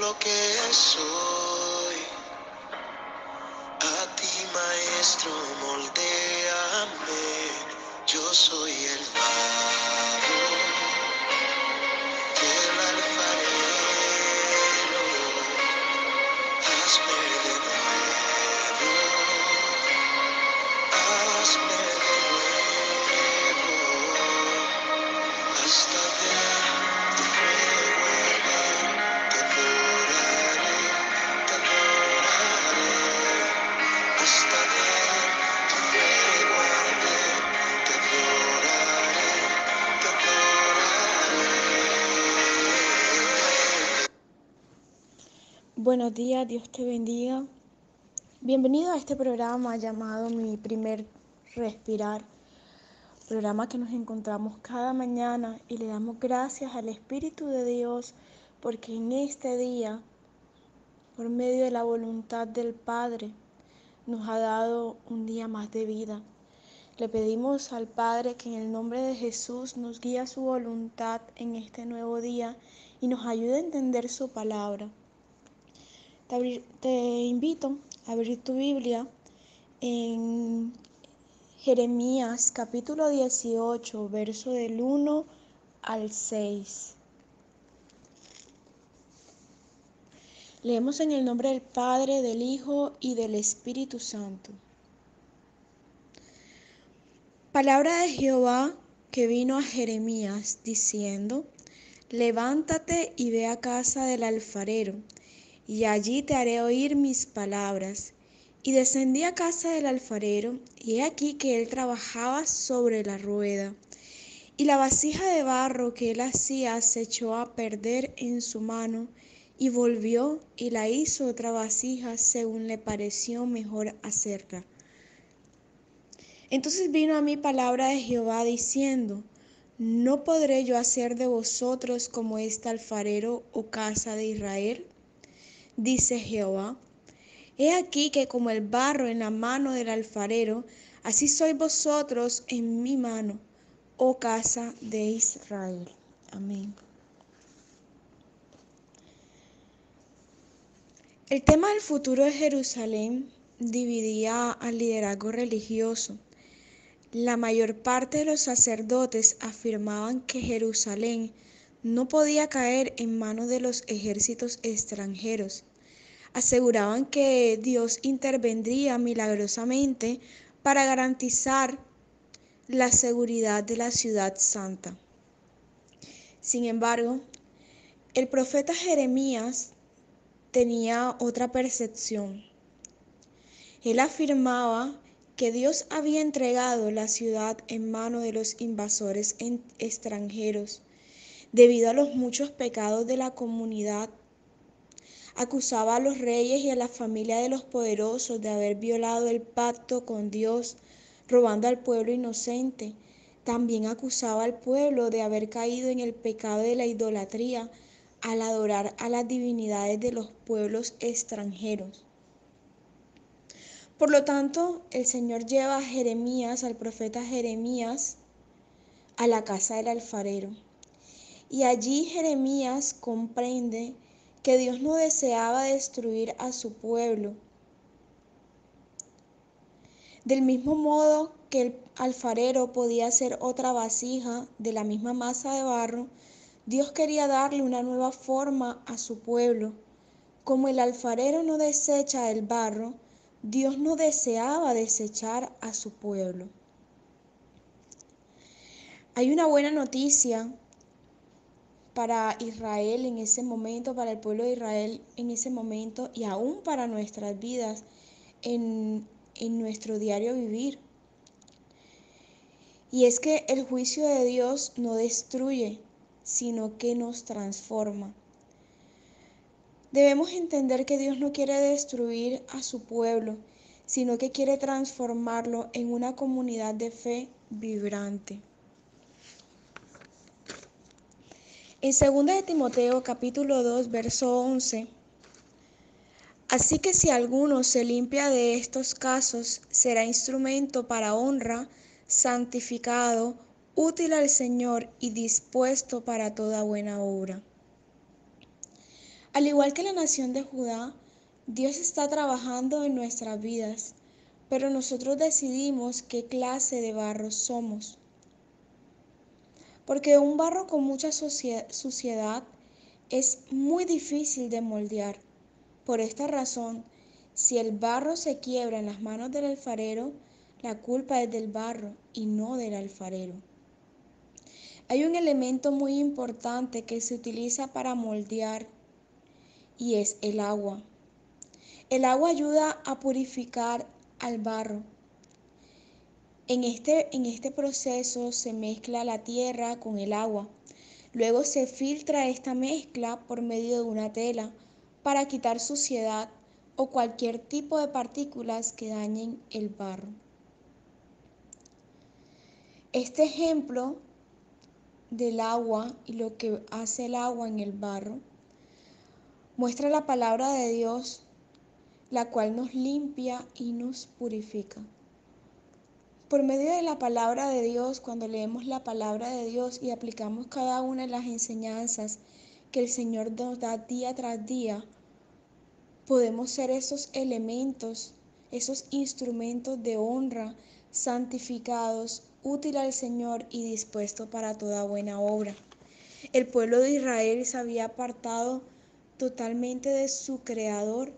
lo que soy. A ti, maestro, moldéame. Yo soy el barro del alfarero. Hazme de nuevo, hazme de nuevo, hasta ver tu fuego arder. Te adoraré, hasta ver tu fuego arder. Te adoraré, te adoraré. Buenos días, Dios te bendiga. Bienvenido a este programa llamado Mi Primer Respirar, programa que nos encontramos cada mañana y le damos gracias al Espíritu de Dios porque en este día, por medio de la voluntad del Padre, nos ha dado un día más de vida. Le pedimos al Padre que en el nombre de Jesús nos guíe a su voluntad en este nuevo día y nos ayude a entender su palabra. Te invito a abrir tu Biblia en Jeremías capítulo 18, verso del 1 al 6. Leemos en el nombre del Padre, del Hijo y del Espíritu Santo. Palabra de Jehová que vino a Jeremías diciendo: Levántate y ve a casa del alfarero, y allí te haré oír mis palabras. Y descendí a casa del alfarero, y he aquí que él trabajaba sobre la rueda, y la vasija de barro que él hacía se echó a perder en su mano, y volvió y la hizo otra vasija según le pareció mejor hacerla. Entonces vino a mí palabra de Jehová diciendo: ¿No podré yo hacer de vosotros como este alfarero, oh casa de Israel? Dice Jehová: He aquí que como el barro en la mano del alfarero, así sois vosotros en mi mano, oh casa de Israel. Amén. El tema del futuro de Jerusalén dividía al liderazgo religioso. La mayor parte de los sacerdotes afirmaban que Jerusalén no podía caer en manos de los ejércitos extranjeros. Aseguraban que Dios intervendría milagrosamente para garantizar la seguridad de la ciudad santa. Sin embargo, el profeta Jeremías tenía otra percepción. Él afirmaba que Dios había entregado la ciudad en manos de los invasores extranjeros debido a los muchos pecados de la comunidad. Acusaba a los reyes y a la familia de los poderosos de haber violado el pacto con Dios, robando al pueblo inocente. También acusaba al pueblo de haber caído en el pecado de la idolatría al adorar a las divinidades de los pueblos extranjeros. Por lo tanto, el Señor lleva a Jeremías, al profeta Jeremías, a la casa del alfarero. Y allí Jeremías comprende que Dios no deseaba destruir a su pueblo. Del mismo modo que el alfarero podía hacer otra vasija de la misma masa de barro, Dios quería darle una nueva forma a su pueblo. Como el alfarero no desecha el barro, Dios no deseaba desechar a su pueblo. Hay una buena noticia para Israel en ese momento, para el pueblo de Israel en ese momento y aún para nuestras vidas en nuestro diario vivir. Y es que el juicio de Dios no destruye, sino que nos transforma. Debemos entender que Dios no quiere destruir a su pueblo, sino que quiere transformarlo en una comunidad de fe vibrante. En 2 de Timoteo capítulo 2, verso 11, así que si alguno se limpia de estos casos, será instrumento para honra, santificado, útil al Señor y dispuesto para toda buena obra. Al igual que la nación de Judá, Dios está trabajando en nuestras vidas, pero nosotros decidimos qué clase de barro somos. Porque un barro con mucha suciedad es muy difícil de moldear. Por esta razón, si el barro se quiebra en las manos del alfarero, la culpa es del barro y no del alfarero. Hay un elemento muy importante que se utiliza para moldear y es el agua. El agua ayuda a purificar al barro. En este proceso se mezcla la tierra con el agua. Luego se filtra esta mezcla por medio de una tela para quitar suciedad o cualquier tipo de partículas que dañen el barro. Este ejemplo del agua y lo que hace el agua en el barro muestra la palabra de Dios, la cual nos limpia y nos purifica. Por medio de la palabra de Dios, cuando leemos la palabra de Dios y aplicamos cada una de las enseñanzas que el Señor nos da día tras día, podemos ser esos elementos, esos instrumentos de honra, santificados, útil al Señor y dispuesto para toda buena obra. El pueblo de Israel se había apartado totalmente de su Creador,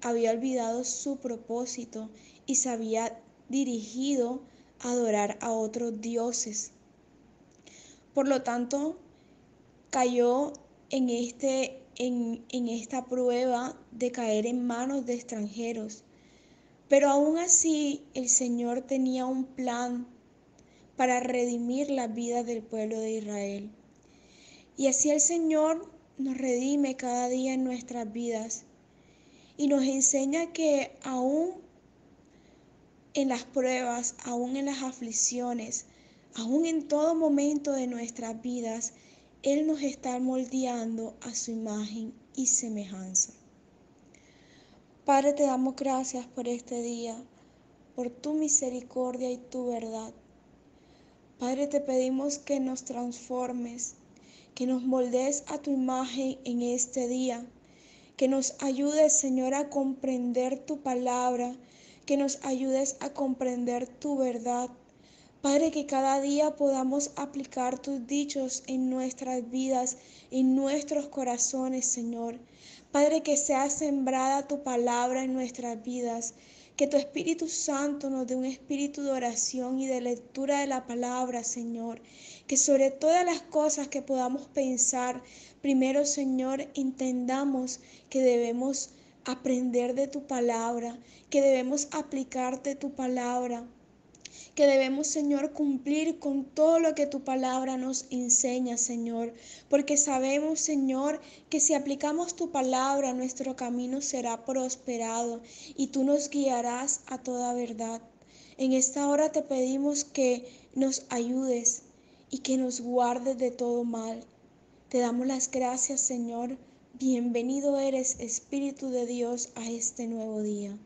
había olvidado su propósito y se había dirigido a adorar a otros dioses. Por lo tanto, cayó en esta prueba de caer en manos de extranjeros. Pero aún así, el Señor tenía un plan para redimir la vida del pueblo de Israel. Y así el Señor nos redime cada día en nuestras vidas y nos enseña que aún en las pruebas, aún en las aflicciones, aún en todo momento de nuestras vidas, Él nos está moldeando a su imagen y semejanza. Padre, te damos gracias por este día, por tu misericordia y tu verdad. Padre, te pedimos que nos transformes, que nos moldees a tu imagen en este día, que nos ayudes, Señor, a comprender tu palabra, que nos ayudes a comprender tu verdad. Padre, que cada día podamos aplicar tus dichos en nuestras vidas, en nuestros corazones, Señor. Padre, que sea sembrada tu palabra en nuestras vidas, que tu Espíritu Santo nos dé un espíritu de oración y de lectura de la palabra, Señor. Que sobre todas las cosas que podamos pensar, primero, Señor, entendamos que debemos aprender de tu palabra, que debemos aplicarte tu palabra, que debemos, Señor, cumplir con todo lo que tu palabra nos enseña, Señor, porque sabemos, Señor, que si aplicamos tu palabra, nuestro camino será prosperado y tú nos guiarás a toda verdad. En esta hora te pedimos que nos ayudes y que nos guardes de todo mal. Te damos las gracias, Señor. Bienvenido eres, Espíritu de Dios, a este nuevo día.